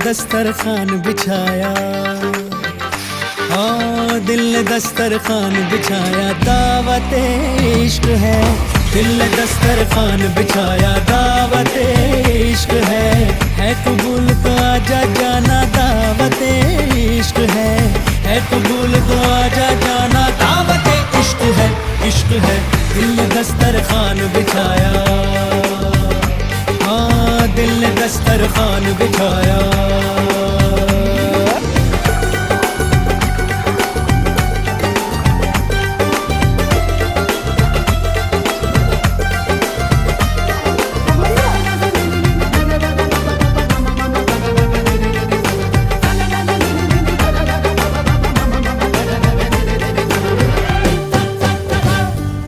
दस्तरखान बिछाया, हाँ दिल ने दस्तरखान बिछाया, दावत इश्क है। दिल ने दस्तरखान बिछाया, दावत इश्क है कबूल तो आजा जाना, दावत इश्क है कबूल तो आजा जाना, दावत इश्क है, इश्क है। दिल ने दस्तरखान बिछाया, हाँ दिल ने दस्तरखान बिछाया।